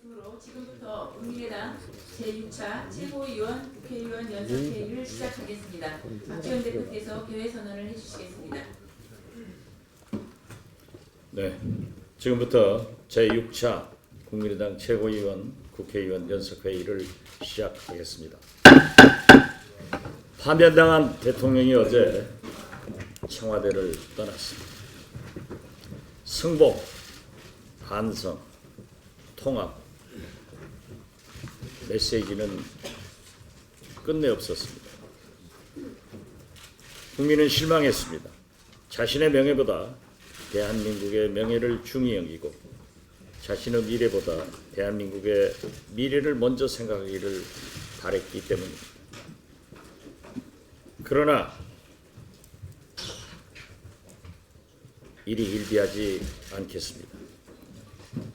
없으므로 지금부터 국민의당 제6차 최고위원 국회의원 연설회의를 시작하겠습니다. 박지원 대표께서 개회 선언을 해주시겠습니다. 네, 지금부터 제6차 국민의당 최고위원 국회의원 연설회의를 시작하겠습니다. 파면당한 대통령이 어제 청와대를 떠났습니다. 승복, 반성, 통합 메시지는 끝내 없었습니다. 국민은 실망했습니다. 자신의 명예보다 대한민국의 명예를 중히 여기고 자신의 미래보다 대한민국의 미래를 먼저 생각하기를 바랬기 때문입니다. 그러나 이리 일비하지 않겠습니다.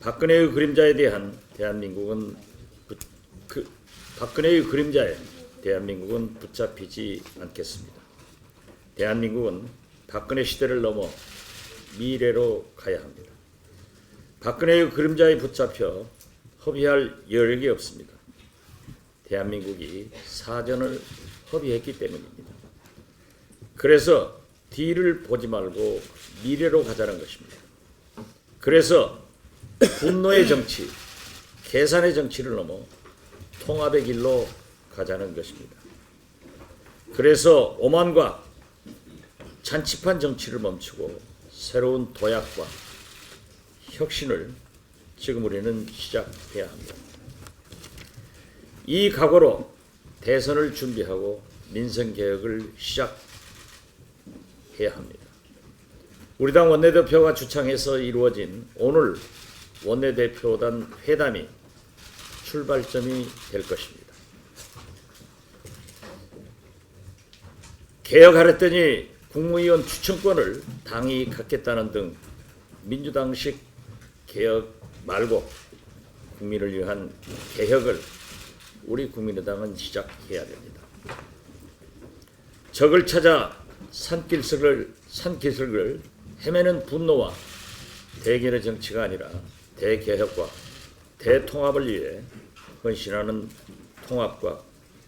박근혜의 그림자에 대한 대한민국은 박근혜의 그림자에 대한민국은 붙잡히지 않겠습니다. 대한민국은 박근혜 시대를 넘어 미래로 가야 합니다. 박근혜의 그림자에 붙잡혀 허비할 여력이 없습니다. 대한민국이 사전을 허비했기 때문입니다. 그래서 뒤를 보지 말고 미래로 가자는 것입니다. 그래서 분노의 정치, 계산의 정치를 넘어 통합의 길로 가자는 것입니다. 그래서 오만과 잔치판 정치를 멈추고 새로운 도약과 혁신을 지금 우리는 시작해야 합니다. 이 각오로 대선을 준비하고 민생개혁을 시작해야 합니다. 우리 당 원내대표가 주창해서 이루어진 오늘 원내대표단 회담이 출발점이 될 것입니다. 개혁하랬더니 국무위원 추천권을 당이 갖겠다는 등 민주당식 개혁 말고 국민을 위한 개혁을 우리 국민의당은 시작해야 됩니다. 적을 찾아 산길석을 헤매는 분노와 대결의 정치가 아니라 대개혁과 대통합을 위해 헌신하는 통합과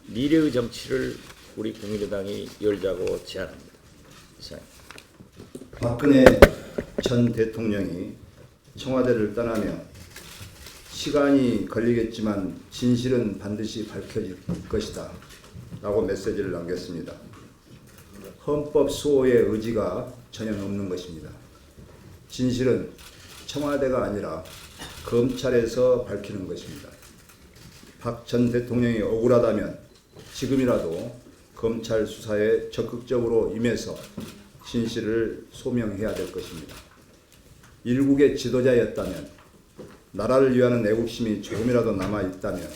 미래의 정치를 우리 국민의당이 열자고 제안합니다. 이상입니다. 박근혜 전 대통령이 청와대를 떠나며 시간이 걸리겠지만 진실은 반드시 밝혀질 것이다 라고 메시지를 남겼습니다. 헌법 수호의 의지가 전혀 없는 것입니다. 진실은 청와대가 아니라 검찰에서 밝히는 것입니다. 박 전 대통령이 억울하다면 지금이라도 검찰 수사에 적극적으로 임해서 진실을 소명해야 될 것입니다. 일국의 지도자였다면, 나라를 위하는 애국심이 조금이라도 남아있다면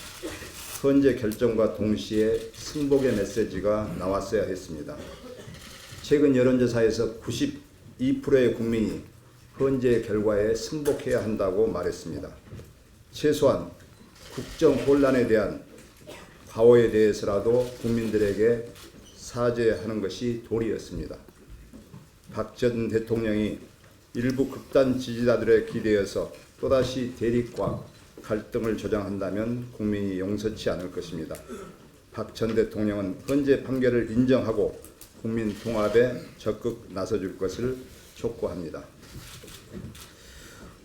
헌재 결정과 동시에 승복의 메시지가 나왔어야 했습니다. 최근 여론조사에서 92%의 국민이 헌재 결과에 승복해야 한다고 말했습니다. 최소한 국정 혼란에 대한 과오에 대해서라도 국민들에게 사죄하는 것이 도리였습니다. 박 전 대통령이 일부 극단 지지자들의 기대에서 또다시 대립과 갈등을 조장한다면 국민이 용서치 않을 것입니다. 박 전 대통령은 헌재 판결을 인정하고 국민 통합에 적극 나서줄 것을 촉구합니다.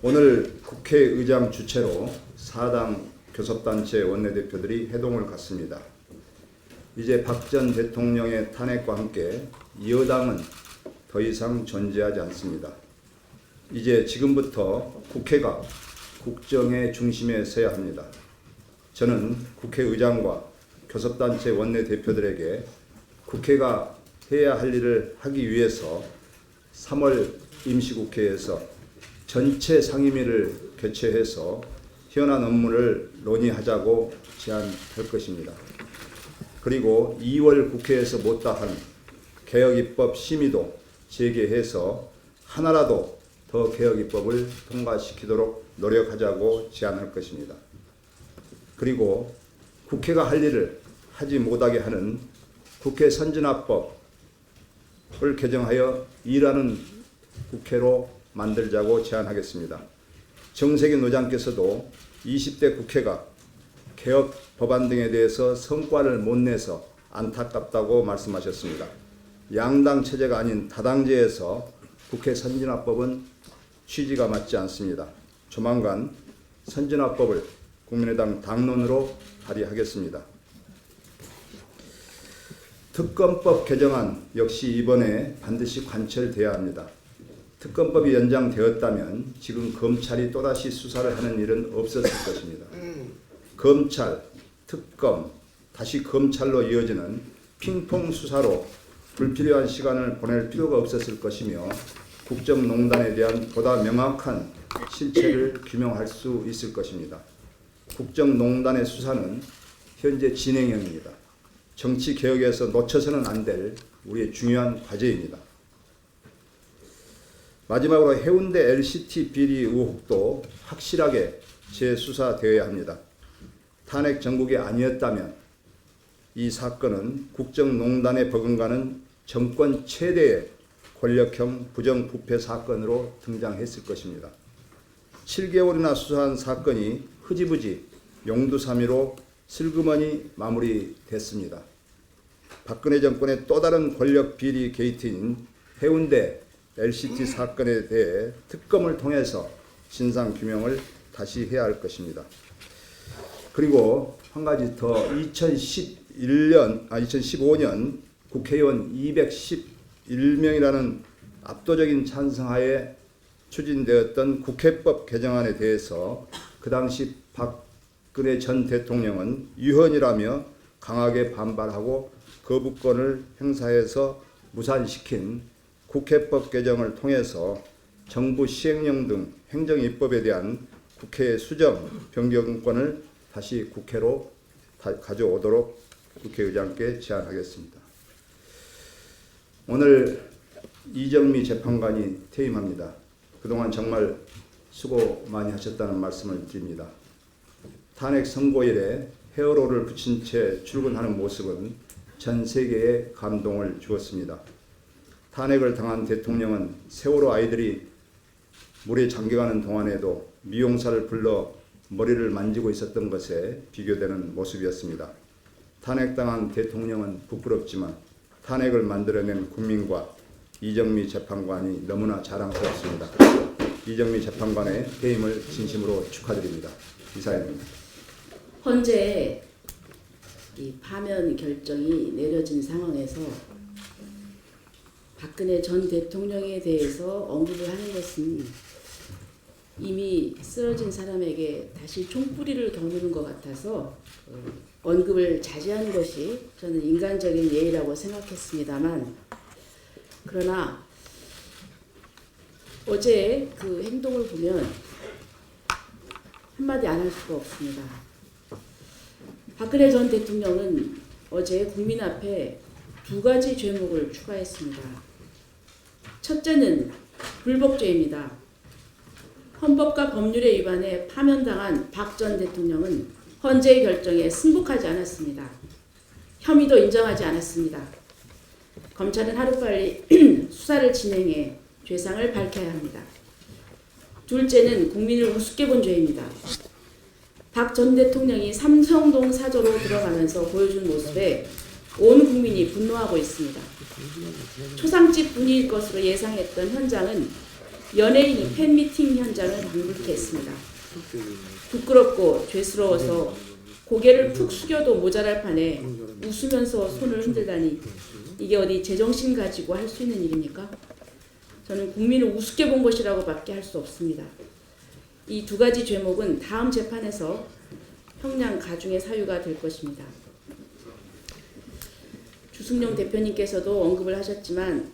오늘 국회의장 주최로 4당 교섭단체 원내대표들이 회동을 갖습니다. 이제 박 전 대통령의 탄핵과 함께 여당은 더 이상 존재하지 않습니다. 이제 지금부터 국회가 국정의 중심에 서야 합니다. 저는 국회의장과 교섭단체 원내대표들에게 국회가 해야 할 일을 하기 위해서 3월 임시국회에서 전체 상임위를 개최해서 현안 업무를 논의하자고 제안할 것입니다. 그리고 2월 국회에서 못다한 개혁입법 심의도 재개해서 하나라도 더 개혁입법을 통과시키도록 노력하자고 제안할 것입니다. 그리고 국회가 할 일을 하지 못하게 하는 국회 선진화법을 개정하여 일하는 국회로 만들자고 제안하겠습니다. 정세균 의장께서도 20대 국회가 개혁 법안 등에 대해서 성과를 못 내서 안타깝다고 말씀하셨습니다. 양당 체제가 아닌 다당제에서 국회 선진화법은 취지가 맞지 않습니다. 조만간 선진화법을 국민의당 당론으로 발의하겠습니다. 특검법 개정안 역시 이번에 반드시 관철돼야 합니다. 특검법이 연장되었다면 지금 검찰이 또다시 수사를 하는 일은 없었을 것입니다. 검찰, 특검, 다시 검찰로 이어지는 핑퐁 수사로 불필요한 시간을 보낼 필요가 없었을 것이며 국정농단에 대한 보다 명확한 실체를 규명할 수 있을 것입니다. 국정농단의 수사는 현재 진행형입니다. 정치개혁에서 놓쳐서는 안 될 우리의 중요한 과제입니다. 마지막으로 해운대 LCT 비리 의혹도 확실하게 재수사되어야 합니다. 탄핵 정국이 아니었다면 이 사건은 국정농단에 버금가는 정권 최대의 권력형 부정부패 사건으로 등장했을 것입니다. 7개월이나 수사한 사건이 흐지부지 용두사미로 슬그머니 마무리됐습니다. 박근혜 정권의 또 다른 권력 비리 게이트인 해운대 LCT 사건에 대해 특검을 통해서 진상규명을 다시 해야 할 것입니다. 그리고 한 가지 더 2015년 국회의원 211명이라는 압도적인 찬성하에 추진되었던 국회법 개정안에 대해서 그 당시 박근혜 전 대통령은 위헌이라며 강하게 반발하고 거부권을 행사해서 무산시킨 국회법 개정을 통해서 정부 시행령 등 행정입법에 대한 국회 수정 변경권을 다시 국회로 가져오도록 국회의장께 제안하겠습니다. 오늘 이정미 재판관이 퇴임합니다. 그동안 정말 수고 많이 하셨다는 말씀을 드립니다. 탄핵 선고일에 헤어롤을 붙인 채 출근하는 모습은 전 세계에 감동을 주었습니다. 탄핵을 당한 대통령은 세월호 아이들이 물에 잠겨가는 동안에도 미용사를 불러 머리를 만지고 있었던 것에 비교되는 모습이었습니다. 탄핵당한 대통령은 부끄럽지만 탄핵을 만들어낸 국민과 이정미 재판관이 너무나 자랑스럽습니다. 이정미 재판관의 퇴임을 진심으로 축하드립니다. 이사입니다. 현재 이 파면 결정이 내려진 상황에서 박근혜 전 대통령에 대해서 언급을 하는 것은 이미 쓰러진 사람에게 다시 총뿌리를 겨누는 것 같아서 언급을 자제하는 것이 저는 인간적인 예의라고 생각했습니다만, 그러나 어제 그 행동을 보면 한마디 안 할 수가 없습니다. 박근혜 전 대통령은 어제 국민 앞에 두 가지 죄목을 추가했습니다. 첫째는 불법죄입니다. 헌법과 법률에 위반해 파면당한 박 전 대통령은 헌재의 결정에 승복하지 않았습니다. 혐의도 인정하지 않았습니다. 검찰은 하루빨리 수사를 진행해 죄상을 밝혀야 합니다. 둘째는 국민을 우습게 본 죄입니다. 박 전 대통령이 삼성동 사저로 들어가면서 보여준 모습에 온 국민이 분노하고 있습니다. 초상집 분위기일 것으로 예상했던 현장은 연예인이 팬미팅 현장을 방불케 했습니다. 부끄럽고 죄스러워서 고개를 푹 숙여도 모자랄 판에 웃으면서 손을 흔들다니, 이게 어디 제정신 가지고 할 수 있는 일입니까? 저는 국민을 우습게 본 것이라고 밖에 할 수 없습니다. 이 두 가지 죄목은 다음 재판에서 형량 가중의 사유가 될 것입니다. 주승용 대표님께서도 언급을 하셨지만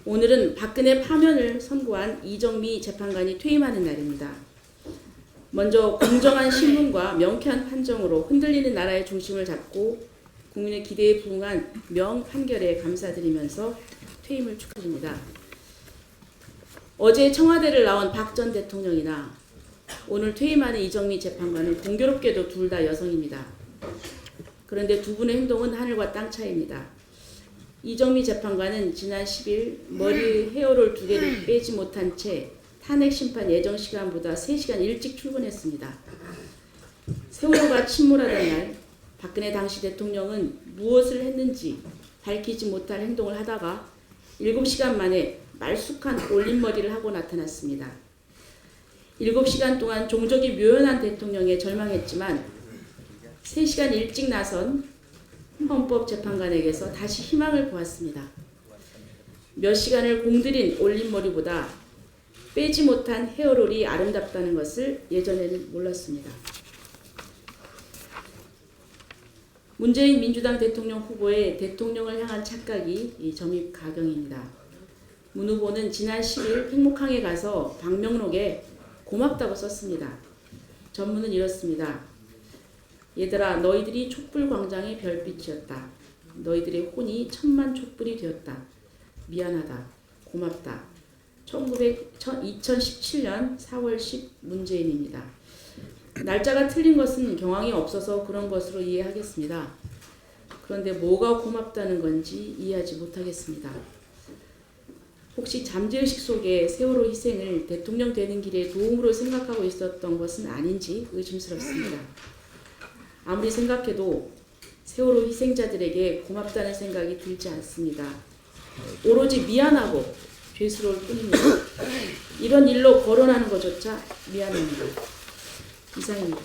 오늘은 박근혜 파면을 선고한 이정미 재판관이 퇴임하는 날입니다. 먼저 공정한 신문과 명쾌한 판정으로 흔들리는 나라의 중심을 잡고 국민의 기대에 부응한 명판결에 감사드리면서 퇴임을 축하드립니다. 어제 청와대를 나온 박 전 대통령이나 오늘 퇴임하는 이정미 재판관은 공교롭게도 둘 다 여성입니다. 그런데 두 분의 행동은 하늘과 땅 차이입니다. 이정미 재판관은 지난 10일 머리 헤어롤 2개를 빼지 못한 채 탄핵 심판 예정 시간보다 3시간 일찍 출근했습니다. 세월호가 침몰하던 날 박근혜 당시 대통령은 무엇을 했는지 밝히지 못할 행동을 하다가 7시간 만에 말쑥한 올림머리를 하고 나타났습니다. 7시간 동안 종족이 묘연한 대통령에 절망했지만 3시간 일찍 나선 헌법재판관에게서 다시 희망을 보았습니다. 몇 시간을 공들인 올림머리보다 빼지 못한 헤어롤이 아름답다는 것을 예전에는 몰랐습니다. 문재인 민주당 대통령 후보의 대통령을 향한 착각이 점입 가경입니다. 문 후보는 지난 10일 행복항에 가서 방명록에 고맙다고 썼습니다. 전문은 이렇습니다. 얘들아, 너희들이 촛불광장의 별빛이었다. 너희들의 혼이 천만 촛불이 되었다. 미안하다. 고맙다. 2017년 4월 10 문재인입니다. 날짜가 틀린 것은 경황이 없어서 그런 것으로 이해하겠습니다. 그런데 뭐가 고맙다는 건지 이해하지 못하겠습니다. 혹시 잠재의식 속에 세월호 희생을 대통령 되는 길에 도움으로 생각하고 있었던 것은 아닌지 의심스럽습니다. 아무리 생각해도 세월호 희생자들에게 고맙다는 생각이 들지 않습니다. 오로지 미안하고 죄스러울 뿐입니다. 이런 일로 거론하는 것조차 미안합니다. 이상입니다.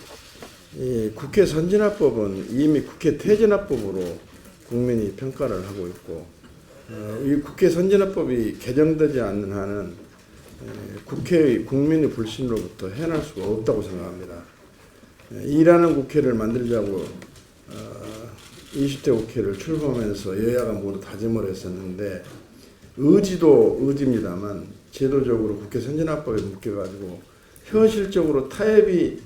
이 국회 선진화법은 이미 국회 퇴진화법으로 국민이 평가를 하고 있고, 이 국회 선진화법이 개정되지 않는 한은 국회의 국민의 불신으로부터 해낼 수가 없다고 생각합니다. 일하는 국회를 만들자고 20대 국회를 출범하면서 여야가 모두 다짐을 했었는데, 의지도 의지입니다만 제도적으로 국회 선진화법에 묶여가지고 현실적으로 타협이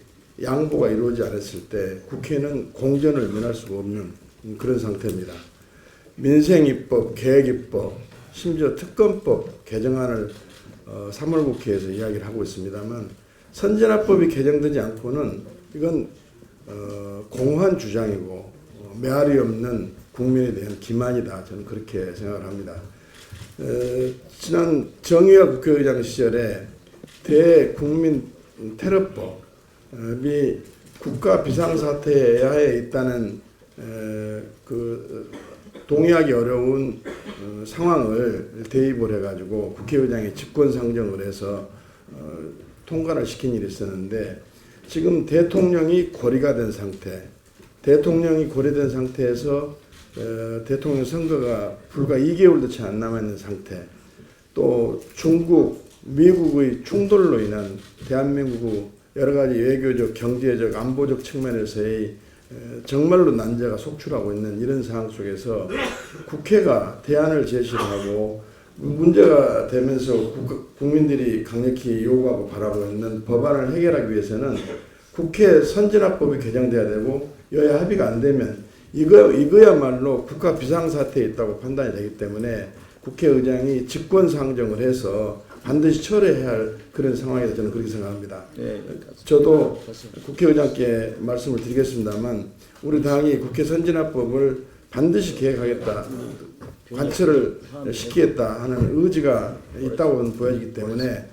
양보가 이루어지지 않았을 때 국회는 공전을 면할 수가 없는 그런 상태입니다. 민생입법, 계획입법, 심지어 특검법 개정안을 3월 국회에서 이야기를 하고 있습니다만, 선진화법이 개정되지 않고는 이건 공허한 주장이고 메아리 없는 국민에 대한 기만이다. 저는 그렇게 생각을 합니다. 지난 정의화 국회의장 시절에 대국민 테러법이 국가 비상사태에 있다는 그 동의하기 어려운 상황을 대입을 해가지고 국회의장이 직권상정을 해서 통과를 시킨 일이 있었는데, 지금 대통령이 고리가 된 상태, 대통령이 고리된 상태에서 대통령 선거가 불과 2개월도 채 안 남아있는 상태, 또 중국, 미국의 충돌로 인한 대한민국의 여러 가지 외교적, 경제적, 안보적 측면에서의 정말로 난제가 속출하고 있는 이런 상황 속에서 국회가 대안을 제시를 하고 문제가 되면서 국민들이 강력히 요구하고 바라고 있는 법안을 해결하기 위해서는 국회 선진화법이 개정돼야 되고, 여야 합의가 안 되면 이거야말로 국가 비상사태에 있다고 판단이 되기 때문에 국회의장이 직권상정을 해서 반드시 처리해야 할 그런 상황이다. 저는 그렇게 생각합니다. 네, 저도 국회의장께 말씀을 드리겠습니다만, 우리 당이 국회 선진화법을 반드시 개혁하겠다, 관철을 시키겠다 하는 의지가 있다고 보여지기 때문에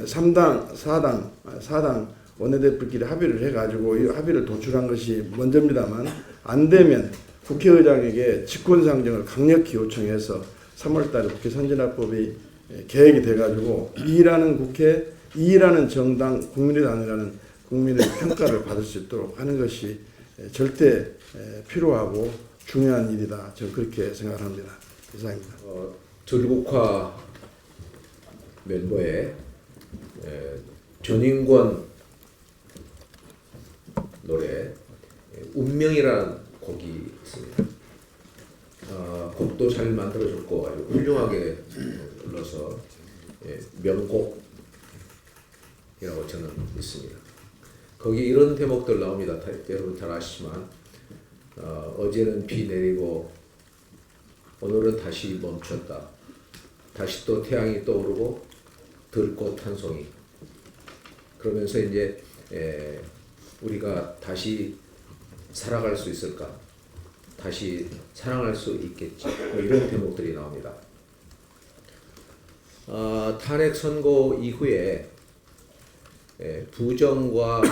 3당, 4당 원내대표끼리 합의를 해가지고 이 합의를 도출한 것이 먼저입니다만, 안 되면 국회의장에게 직권상정을 강력히 요청해서 3월달에 국회 선진화법이 계획이 돼가지고 일하는 국회, 일하는 정당, 국민의당이라는 국민의 평가를 받을 수 있도록 하는 것이 절대 필요하고 중요한 일이다. 저는 그렇게 생각합니다. 이상입니다. 들국화 멤버의 전인권 노래 운명이라는 곡이 있습니다. 곡도 잘 만들어졌고 아주 훌륭하게 불러서 명곡이라고 저는 믿습니다. 거기 이런 대목들 나옵니다. 여러분 잘 아시지만 어제는 비 내리고 오늘은 다시 멈췄다. 다시 또 태양이 떠오르고 들꽃 한 송이. 그러면서 이제 우리가 다시 살아갈 수 있을까? 다시 사랑할 수 있겠지. 뭐 이런 대목들이 나옵니다. 탄핵 선고 이후에 부정과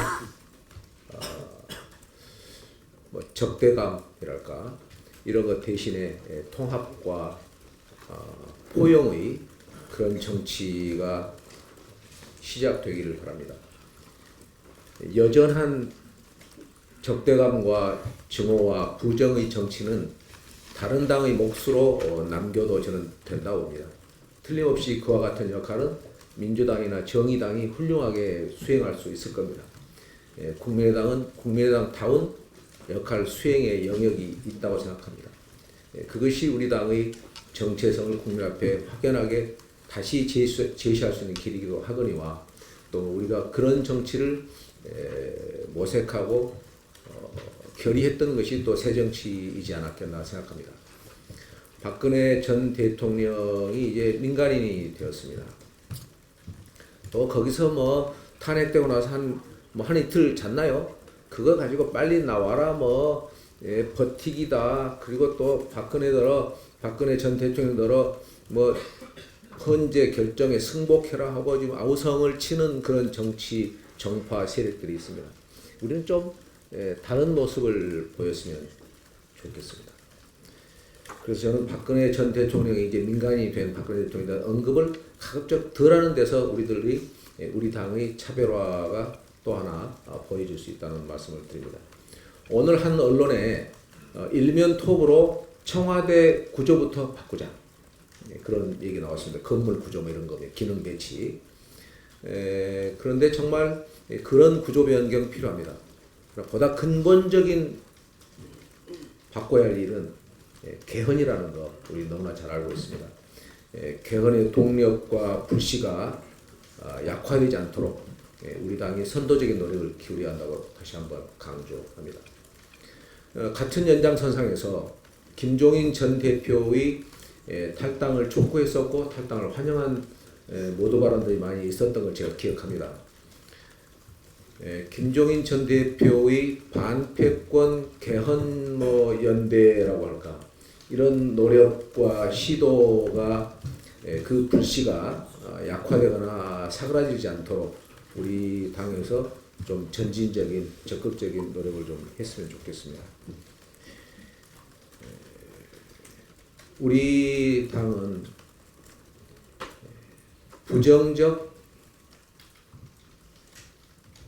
뭐 적대감이랄까 이런 것 대신에 통합과 포용의 그런 정치가 시작되기를 바랍니다. 여전한 적대감과 증오와 부정의 정치는 다른 당의 몫으로 남겨도 저는 된다고 봅니다. 틀림없이 그와 같은 역할은 민주당이나 정의당이 훌륭하게 수행할 수 있을 겁니다. 국민의당은 국민의당다운 역할 수행의 영역이 있다고 생각합니다. 그것이 우리 당의 정체성을 국민 앞에 확연하게 다시 제시할 수 있는 길이기도 하거니와 또 우리가 그런 정치를 모색하고 결의했던 것이 또 새정치이지 않았겠나 생각합니다. 박근혜 전 대통령이 이제 민간인이 되었습니다. 또 거기서 뭐 탄핵되고 나서 한 이틀 잤나요? 그거 가지고 빨리 나와라 버티기다. 그리고 또 박근혜 전 대통령들어 뭐 헌재 결정에 승복해라 하고 지금 아우성을 치는 그런 정치 정파 세력들이 있습니다. 우리는 좀 다른 모습을 보였으면 좋겠습니다. 그래서 저는 박근혜 전 대통령이 이제 민간인이 된 박근혜 대통령에 대한 언급을 가급적 덜하는 데서 우리 당의 차별화가 또 하나 보여줄 수 있다는 말씀을 드립니다. 오늘 한 언론에 일면 톱으로 청와대 구조부터 바꾸자 그런 얘기 나왔습니다. 건물 구조 뭐 이런 거 기능 배치. 그런데 정말 그런 구조 변경 필요합니다. 보다 근본적인 바꿔야 할 일은 개헌이라는 거 우리 너무나 잘 알고 있습니다. 개헌의 동력과 불씨가 약화되지 않도록 우리 당이 선도적인 노력을 기울여야 한다고 다시 한번 강조합니다. 같은 연장선상에서 김종인 전 대표의 탈당을 촉구했었고 탈당을 환영한 모두 발언들이 많이 있었던 걸 제가 기억합니다. 김종인 전 대표의 반패권 개헌 연대라고 할까 이런 노력과 시도가 그 불씨가 약화되거나 사그라지지 않도록 우리 당에서 좀 전진적인 적극적인 노력을 좀 했으면 좋겠습니다. 우리 당은 부정적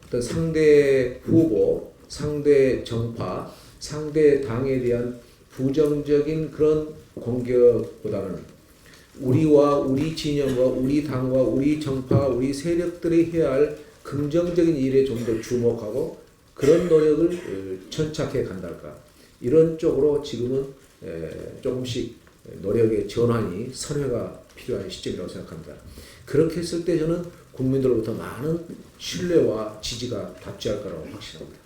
어떤 상대 후보, 상대 정파, 상대 당에 대한 부정적인 그런 공격보다는 우리와 우리 진영과 우리 당과 우리 정파, 우리 세력들이 해야 할 긍정적인 일에 좀 더 주목하고 그런 노력을 천착해 간달까 이런 쪽으로 지금은 조금씩 노력의 전환이 선회가 필요한 시점이라고 생각합니다. 그렇게 했을 때 저는 국민들로부터 많은 신뢰와 지지가 답지할 거라고 확신합니다.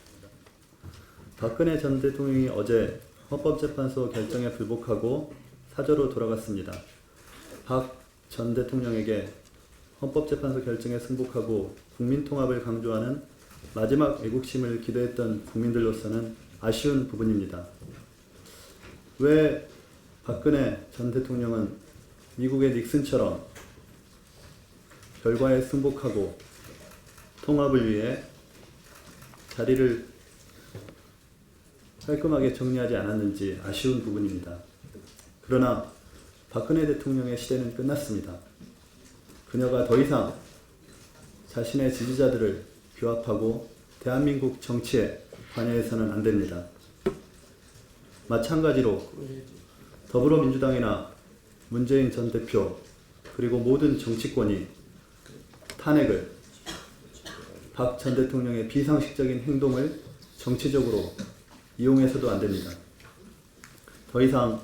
박근혜 전 대통령이 어제 헌법재판소 결정에 불복하고 사저로 돌아갔습니다. 박 전 대통령에게 헌법재판소 결정에 승복하고 국민통합을 강조하는 마지막 애국심을 기대했던 국민들로서는 아쉬운 부분입니다. 왜 박근혜 전 대통령은 미국의 닉슨처럼 결과에 승복하고 통합을 위해 자리를 깔끔하게 정리하지 않았는지 아쉬운 부분입니다. 그러나 박근혜 대통령의 시대는 끝났습니다. 그녀가 더 이상 자신의 지지자들을 규합하고 대한민국 정치에 관여해서는 안 됩니다. 마찬가지로 더불어민주당이나 문재인 전 대표 그리고 모든 정치권이 탄핵을 박 전 대통령의 비상식적인 행동을 정치적으로 이용해서도 안 됩니다. 더 이상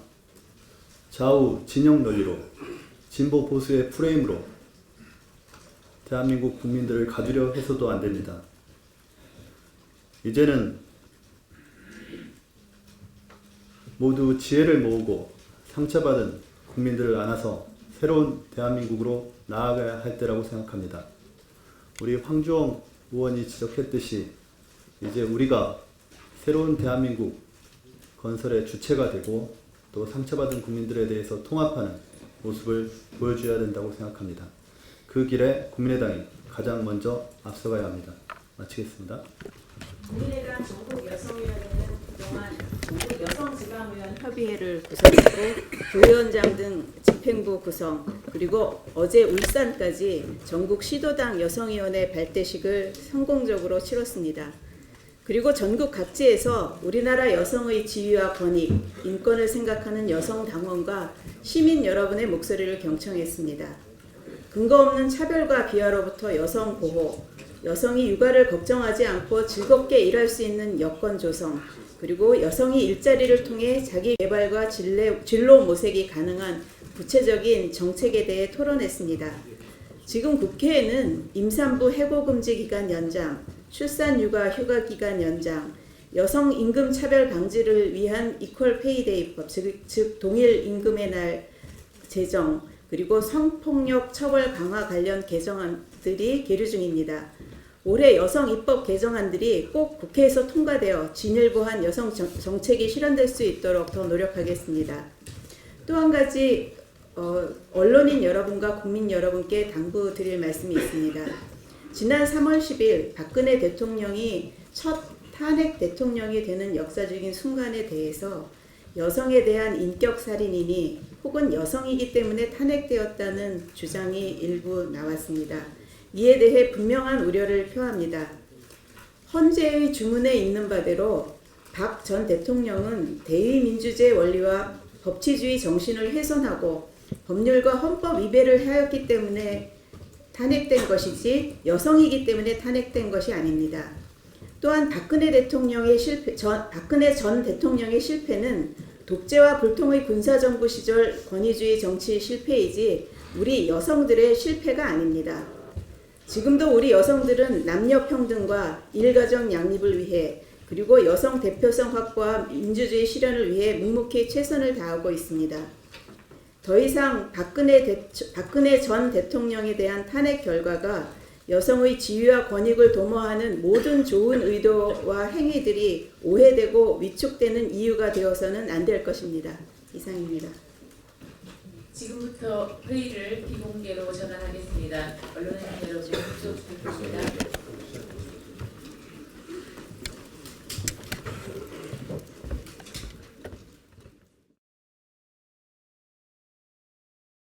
좌우 진영 논리로 진보 보수의 프레임으로 대한민국 국민들을 가두려 해서도 안 됩니다. 이제는 모두 지혜를 모으고 상처받은 국민들을 안아서 새로운 대한민국으로 나아가야 할 때라고 생각합니다. 우리 황주홍 의원이 지적했듯이 이제 우리가 새로운 대한민국 건설의 주체가 되고 또 상처받은 국민들에 대해서 통합하는 모습을 보여줘야 된다고 생각합니다. 그 길에 국민의당이 가장 먼저 앞서가야 합니다. 마치겠습니다. 국민의당 전국여성위원회는 그동안 전국 여성지방의원협의회를 구성하고 부위원장 등 집행부 구성, 그리고 어제 울산까지 전국 시도당 여성위원회 발대식을 성공적으로 치렀습니다. 그리고 전국 각지에서 우리나라 여성의 지위와 권익, 인권을 생각하는 여성 당원과 시민 여러분의 목소리를 경청했습니다. 근거 없는 차별과 비하로부터 여성 보호, 여성이 육아를 걱정하지 않고 즐겁게 일할 수 있는 여건 조성, 그리고 여성이 일자리를 통해 자기 개발과 진로 모색이 가능한 구체적인 정책에 대해 토론했습니다. 지금 국회에는 임산부 해고 금지 기간 연장, 출산 육아 휴가 기간 연장, 여성 임금 차별 방지를 위한 이퀄 페이데이법, 즉 동일 임금의 날 제정, 그리고 성폭력 처벌 강화 관련 개정안들이 계류 중입니다. 올해 여성 입법 개정안들이 꼭 국회에서 통과되어 진일보한 여성 정책이 실현될 수 있도록 더 노력하겠습니다. 또 한 가지 언론인 여러분과 국민 여러분께 당부드릴 말씀이 있습니다. 지난 3월 10일 박근혜 대통령이 첫 탄핵 대통령이 되는 역사적인 순간에 대해서 여성에 대한 인격살인이니 혹은 여성이기 때문에 탄핵되었다는 주장이 일부 나왔습니다. 이에 대해 분명한 우려를 표합니다. 헌재의 주문에 있는 바대로 박 전 대통령은 대의민주주의 원리와 법치주의 정신을 훼손하고 법률과 헌법 위배를 하였기 때문에 탄핵된 것이지 여성이기 때문에 탄핵된 것이 아닙니다. 또한 박근혜 전 대통령의 실패는 독재와 불통의 군사정부 시절 권위주의 정치 실패이지 우리 여성들의 실패가 아닙니다. 지금도 우리 여성들은 남녀 평등과 일가정 양립을 위해 그리고 여성 대표성 확보와 민주주의 실현을 위해 묵묵히 최선을 다하고 있습니다. 더 이상 박근혜 전 대통령에 대한 탄핵 결과가 여성의 지위와 권익을 도모하는 모든 좋은 의도와 행위들이 오해되고 위축되는 이유가 되어서는 안 될 것입니다. 이상입니다. 지금부터 회의를 비공개로 전환하겠습니다. 언론인 여러분, 국소 부탁드립니다.